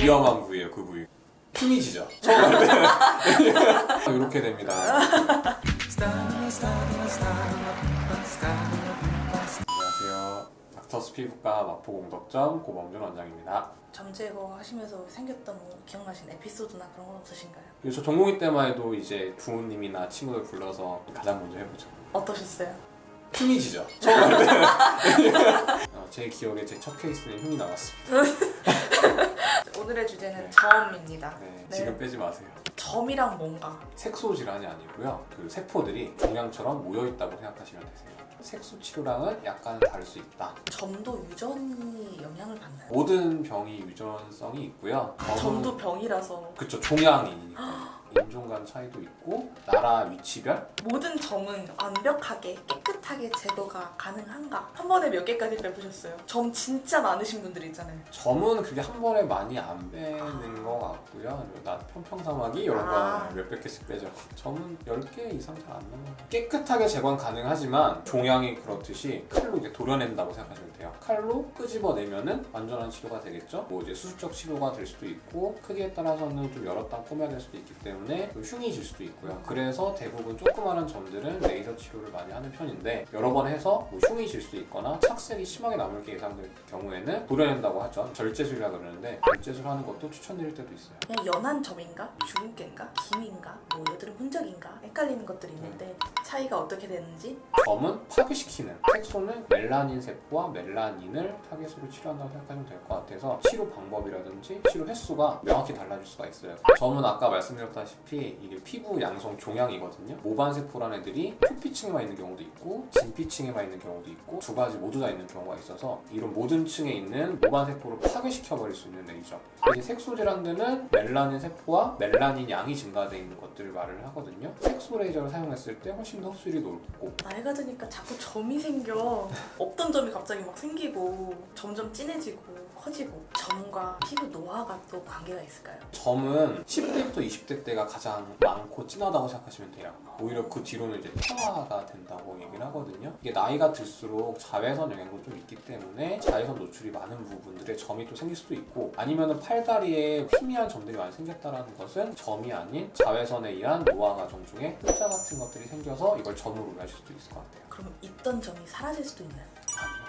위험한 부위예요, 그 부위. 흉이지죠. 처음 할 때. 이렇게 됩니다. 안녕하세요. 닥터스 피부과 마포공덕점 고범준 원장입니다. 점 제거하시면서 생겼던 뭐 기억나시는 에피소드나 그런 건 없으신가요? 저 전공의 때만 해도 이제 부모님이나 친구들 불러서 가장 먼저 해보죠. 어떠셨어요? 흉이지죠. 처음 할 때. 제 기억에 제 첫 케이스는 흉이 나왔습니다. 오늘의 주제는 네. 점입니다. 네, 지금 빼지 마세요. 점이랑 뭔가? 색소 질환이 아니고요. 그 세포들이 종양처럼 모여있다고 생각하시면 되세요. 색소 치료랑은 약간 다를 수 있다. 점도 유전이 영향을 받나요? 모든 병이 유전성이 있고요. 점도 병이라서 그쵸, 종양이니까. 인종 간 차이도 있고 나라 위치별. 모든 점은 완벽하게 깨끗하게 제거가 가능한가? 한 번에 몇 개까지 빼보셨어요? 점 진짜 많으신 분들 있잖아요. 점은 그게 한 번에 많이 안 빼는 것 같고요. 나 평평사마귀 이런 거 몇백 개씩 빼죠. 점은 10개 이상 잘 안 나와요. 깨끗하게 제거는 가능하지만 종양이 그렇듯이 칼로 이제 도려낸다고 생각하시면 돼요. 칼로 끄집어내면은 완전한 치료가 되겠죠. 뭐 이제 수술적 치료가 될 수도 있고 크기에 따라서는 좀 여러 땀 꼬매야 될 수도 있기 때문에 흉이 질 수도 있고요. 그래서 대부분 조그마한 점들은 레이저 치료를 많이 하는 편인데 여러 번 해서 뭐 흉이 질 수 있거나 착색이 심하게 남을 게 예상될 경우에는 도려낸다고 하죠. 절제술이라 그러는데 절제술 하는 것도 추천드릴 때도 있어요. 그냥 연한 점인가? 주근깨인가? 김인가? 뭐 여드름 흔적인가? 헷갈리는 것들이 있는데 차이가 어떻게 되는지? 점은 파괴시키는, 색소는 멜라닌 세포와 멜라닌을 타겟으로 치료한다고 생각하시면 될 것 같아서 치료 방법이라든지 치료 횟수가 명확히 달라질 수가 있어요. 점은 아까 말씀드렸다시피 이게 피부 양성 종양이거든요. 모반세포라는 애들이 표피층에만 있는 경우도 있고 진피층에만 있는 경우도 있고 두 가지 모두 다 있는 경우가 있어서 이런 모든 층에 있는 모반세포를 파괴시켜버릴 수 있는 레이저. 이 색소 질환들은 멜라닌 세포와 멜라닌 양이 증가되어 있는 것들을 말을 하거든요. 색소 레이저를 사용했을 때 훨씬 더 흡수율이 높고 나이가 드니까 자꾸 점이 생겨. 없던 점이 갑자기 막 생기고 점점 진해지고 커지고. 점과 피부 노화가 또 관계가 있을까요? 점은 10대부터 20대 때가 가장 많고 진하다고 생각하시면 돼요. 오히려 그 뒤로는 이제 퇴화가 된다고 얘기를 하거든요. 이게 나이가 들수록 자외선 영향도 좀 있기 때문에 자외선 노출이 많은 부분들에 점이 또 생길 수도 있고 아니면은 팔다리에 희미한 점들이 많이 생겼다는 것은 점이 아닌 자외선에 의한 노화 과정 중에 흑자 같은 것들이 생겨서 이걸 점으로 오해하실 수도 있을 것 같아요. 그럼 있던 점이 사라질 수도 있나요? 아니요.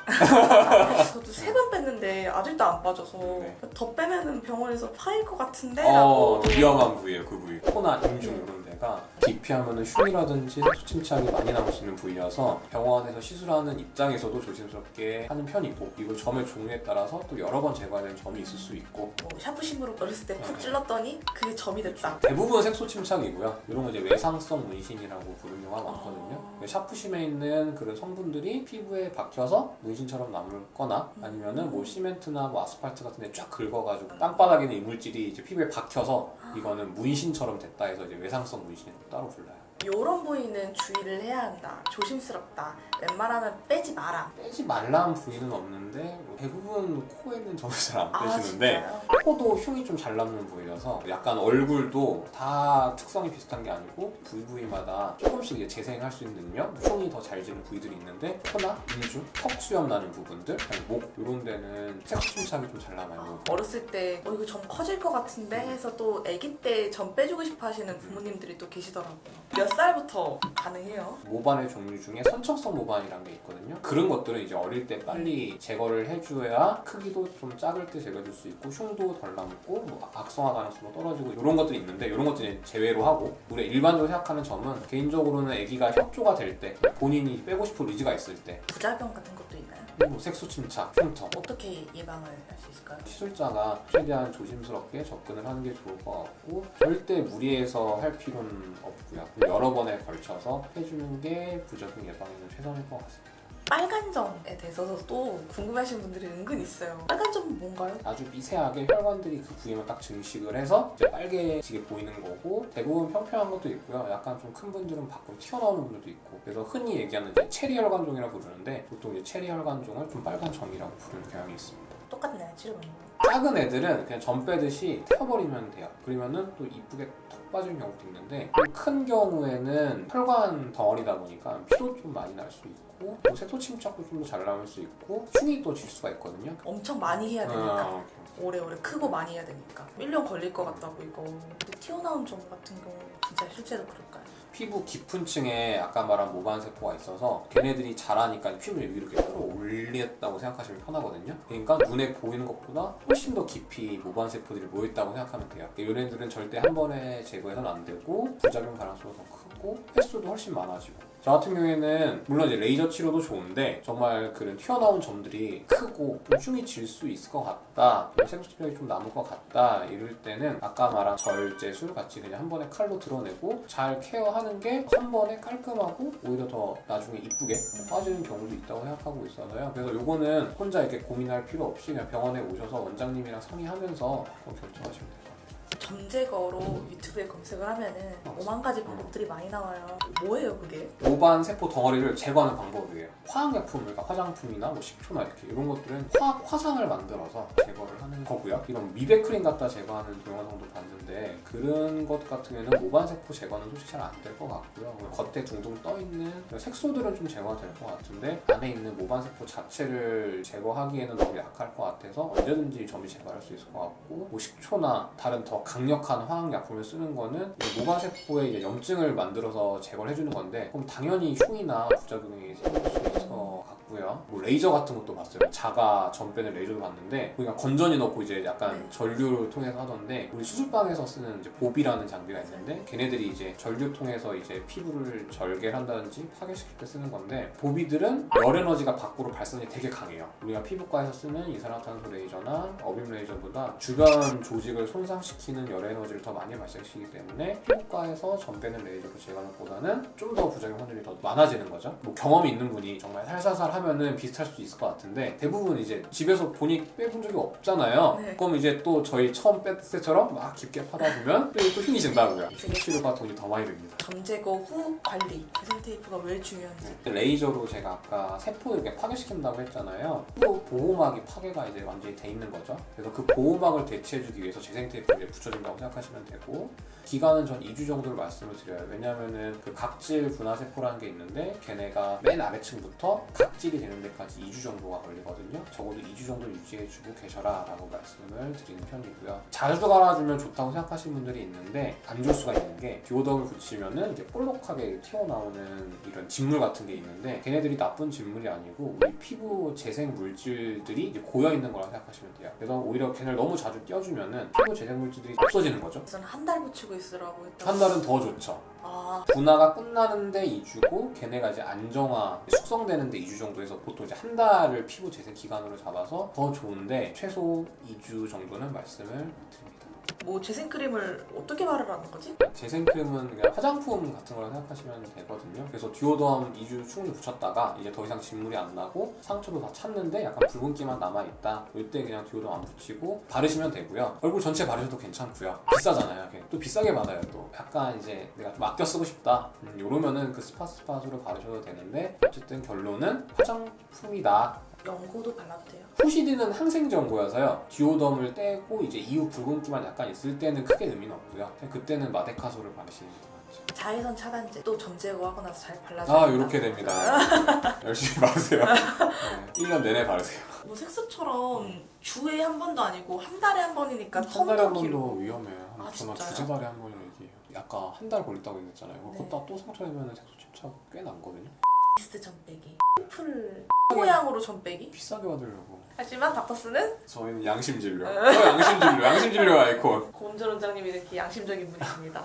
저도 3번 뺐는데 아직도 안 빠져서 네. 더 빼면은 병원에서 파일 것 같은데? 라고 위험한 부위예요, 그 부위. 코나 인중 이런 데가 기피하면은 흉이라든지 색소 침착이 많이 남을 수 있는 부위여서 병원에서 시술하는 입장에서도 조심스럽게 하는 편이고 이거 점의 종류에 따라서 또 여러 번 제거해야 되는 점이 있을 수 있고 뭐 샤프심으로 어렸을 때 푹 찔렀더니 그게 점이 됐다. 대부분 색소 침착이고요. 이런 거 이제 외상성 문신이라고 부르는 경우가 많거든요. 샤프심에 있는 그런 성분들이 피부에 박혀서 문신처럼 남거나 아니면은 뭐 시멘트나 뭐 아스팔트 같은 데 쫙 긁어가지고 땅바닥에 있는 이물질이 이제 피부에 박혀서 이거는 문신처럼 됐다 해서 이제 외상성 문신이라고 따로 불러요. 요런 부위는 주의를 해야 한다. 조심스럽다. 웬만하면 빼지 마라. 빼지 말라는 부위는 없는데 대부분 코에 있는 점을 잘 안 빼시는데 진짜요? 코도 흉이 좀 잘 남는 부위여서 약간 얼굴도 다 특성이 비슷한 게 아니고 부위마다 조금씩 이제 재생할 수 있는 능력, 흉이 더 잘 지는 부위들이 있는데 코나 인중, 턱 수염 나는 부분들, 아니 목 이런 데는 색소 침착이 좀 잘 남아요. 어렸을 때 이거 점 커질 것 같은데 해서 또 아기 때 점 빼주고 싶어 하시는 부모님들이 또 계시더라고요. 몇 살부터 가능해요? 모반의 종류 중에 선척성 모반이라는 게 있거든요. 그런 것들은 이제 어릴 때 빨리 제거를 해줘야 크기도 좀 작을 때 제거해줄 수 있고 흉도 덜 남고 뭐 악성화 가능성도 떨어지고 이런 것들이 있는데 이런 것들은 제외로 하고 우리가 일반적으로 생각하는 점은 개인적으로는 아기가 협조가 될 때 본인이 빼고 싶은 의지가 있을 때 부작용 같은 것도 있나요? 뭐 색소 침착, 흉터 어떻게 예방을 할 수 있을까요? 시술자가 최대한 조심스럽게 접근을 하는 게 좋을 것 같고 절대 무리해서 할 필요는 없고요. 여러 번에 걸쳐서 해주는 게 부작용 예방에는 최선일 것 같습니다. 빨간 점에 대해서도 또 궁금해하시는 분들이 은근 있어요. 빨간 점은 뭔가요? 아주 미세하게 혈관들이 그 부위만 딱 증식을 해서 이제 빨개지게 보이는 거고 대부분 평평한 것도 있고요. 약간 좀 큰 분들은 밖으로 튀어나오는 분들도 있고 그래서 흔히 얘기하는 이제 체리 혈관종이라고 부르는데 보통 이제 체리 혈관종을 좀 빨간 점이라고 부르는 경향이 있습니다. 똑같나요? 치료 방법? 작은 애들은 그냥 점 빼듯이 태워버리면 돼요. 그러면은 또 이쁘게 턱 빠지는 경우도 있는데 큰 경우에는 혈관 덩어리다 보니까 피도 좀 많이 날 수 있고 또 색소 침착도 좀 더 잘 나올 수 있고 흉이 또 질 수가 있거든요. 엄청 많이 해야 되니까. 아, 오래오래 크고 많이 해야 되니까 1년 걸릴 것 같다고 이거. 근데 튀어나온 점 같은 경우 진짜 실제로 그럴까요? 피부 깊은 층에 아까 말한 모반세포가 있어서 걔네들이 자라니까 피부를 위로 이렇게 끌어올렸다고 생각하시면 편하거든요. 그러니까 눈에 보이는 것보다 훨씬 더 깊이 모반세포들이 모여있다고 생각하면 돼요. 얘네들은 절대 한 번에 제거해서는 안 되고 부작용 가능성도 더 크고 횟수도 훨씬 많아지고. 저 같은 경우에는 물론 이제 레이저 치료도 좋은데 정말 그런 튀어나온 점들이 크고 좀 흉이 질 수 있을 것 같다, 색소 침착이 좀 남을 것 같다 이럴 때는 아까 말한 절제술 같이 그냥 한 번에 칼로 드러내고 잘 케어하는 게 한 번에 깔끔하고 오히려 더 나중에 이쁘게 빠지는 경우도 있다고 생각하고 있어서요. 그래서 요거는 혼자 이렇게 고민할 필요 없이 그냥 병원에 오셔서 원장님이랑 상의하면서 결정하시면 돼요. 점 제거로 유튜브에 검색을 하면은 5만 가지 방법들이 많이 나와요. 뭐예요 그게? 모반 세포 덩어리를 제거하는 방법이에요. 화학약품, 그러니까 화장품이나 뭐 식초나 이렇게 이런 것들은 화학 화상을 만들어서 제거를 하는 거고요. 이런 미백크림 갖다 제거하는 동영상도 봤는데 그런 것 같은 경우에는 모반 세포 제거는 솔직히 잘 안 될 것 같고요. 겉에 둥둥 떠 있는 색소들은 좀 제거가 될 것 같은데 안에 있는 모반 세포 자체를 제거하기에는 너무 약할 것 같아서 언제든지 점이 제거할 수 있을 것 같고, 뭐 식초나 다른 더 강력한 화학약품을 쓰는 거는 모반세포에 이제 염증을 만들어서 제거를 해주는 건데 그럼 당연히 흉이나 부작용이 생길 수 있을 것 같고요. 뭐 레이저 같은 것도 봤어요. 자가 점 빼는 레이저도 봤는데 그냥 건전지 넣고 이제 약간 전류를 통해서 하던데 우리 수술방에서 쓰는 이제 보비라는 장비가 있는데 걔네들이 이제 전류 통해서 이제 피부를 절개를 한다든지 파괴시킬 때 쓰는 건데 보비들은 열 에너지가 밖으로 발산이 되게 강해요. 우리가 피부과에서 쓰는 이산화탄소 레이저나 어빔 레이저보다 주변 조직을 손상시키는 열 에너지를 더 많이 발생시키기 때문에 피부과에서 점 빼는 레이저로 제거하는 것보다는 좀 더 부작용 확률이 더 많아지는 거죠. 뭐 경험이 있는 분이 정말 살살살 하면은 비슷할 수도 있을 것 같은데 대부분 이제 집에서 본인 빼본 적이 없잖아요. 네. 그럼 이제 또 저희 처음 뺐을 때처럼 막 깊게 파다 보면 또 흉이 진다고요. 치료가 돈이 더 많이 듭니다. 점 제거 후 관리. 재생 테이프가 왜 중요한지. 레이저로 제가 아까 세포를 이렇게 파괴시킨다고 했잖아요. 또 보호막이 파괴가 이제 완전히 돼 있는 거죠. 그래서 그 보호막을 대체해주기 위해서 재생 테이프를 붙여준다고 생각하시면 되고, 기간은 전 2주 정도를 말씀을 드려요. 왜냐면은 그 각질 분화세포라는 게 있는데 걔네가 맨 아래층부터 각질이 되는 데까지 2주 정도가 걸리거든요. 적어도 2주 정도 유지해주고 계셔라 라고 말씀을 드리는 편이고요. 자주 갈아주면 좋다고 생각하시는 분들이 있는데 안 좋을 수가 있는 게 디오덤을 붙이면은 이제 볼록하게 튀어나오는 이런 진물 같은 게 있는데 걔네들이 나쁜 진물이 아니고 우리 피부 재생 물질들이 이제 고여있는 거라고 생각하시면 돼요. 그래서 오히려 걔네를 너무 자주 띄워주면은 피부 재생 물질들이 없어지는 거죠. 저는 한 달 붙이고 있으라고 했다고. 한 달은 더 좋죠. 아, 분화가 끝나는데 2주고 걔네가 이제 안정화, 숙성되는데 2주 정도에서 보통 이제 한 달을 피부 재생 기간으로 잡아서 더 좋은데 최소 2주 정도는 말씀을 드립니다. 뭐 재생크림을 어떻게 바르라는 거지? 재생크림은 그냥 화장품 같은 거라 생각하시면 되거든요. 그래서 듀오덤 2주 충분히 붙였다가 이제 더 이상 진물이 안 나고 상처도 다 찼는데 약간 붉은기만 남아있다. 이때 그냥 듀오덤 안 붙이고 바르시면 되고요. 얼굴 전체 바르셔도 괜찮고요. 비싸잖아요. 또 비싸게 받아요. 또 약간 이제 내가 좀 아껴 쓰고 싶다. 이러면은 그 스팟으로 바르셔도 되는데 어쨌든 결론은 화장품이다. 연고도 발라도 돼요? 후시딘은 항생정고여서요. 디오덤을 떼고 이제 이후 붉은기만 약간 있을 때는 크게 의미는 없고요. 그냥 그때는 마데카솔을 바르시는 게 더 맞죠. 자외선 차단제 또 점 제거하고 나서 잘 발라줘야 아, 된다. 이렇게 됩니다. 열심히 바르세요. 네, 1년 내내 바르세요. 뭐 색소처럼 주에 한 번도 아니고 한 달에 한 번이니까 한 달에 한 텀도 길고. 번도 위험해요. 아, 저는 진짜요? 두세 달에 한 번이라 얘기해요. 아까 한 달 걸렸다고 했잖아요. 네. 그것도 또 상처 내면 색소 침착 꽤 남거든요. 미스트 점 빼기, 풀 모양으로 점 빼기. 비싸게 받으려고. 하지만 닥터스는 저희는 양심 진료. 양심 진료 아이콘. 고음절 원장님이 이렇게 양심적인 분이십니다.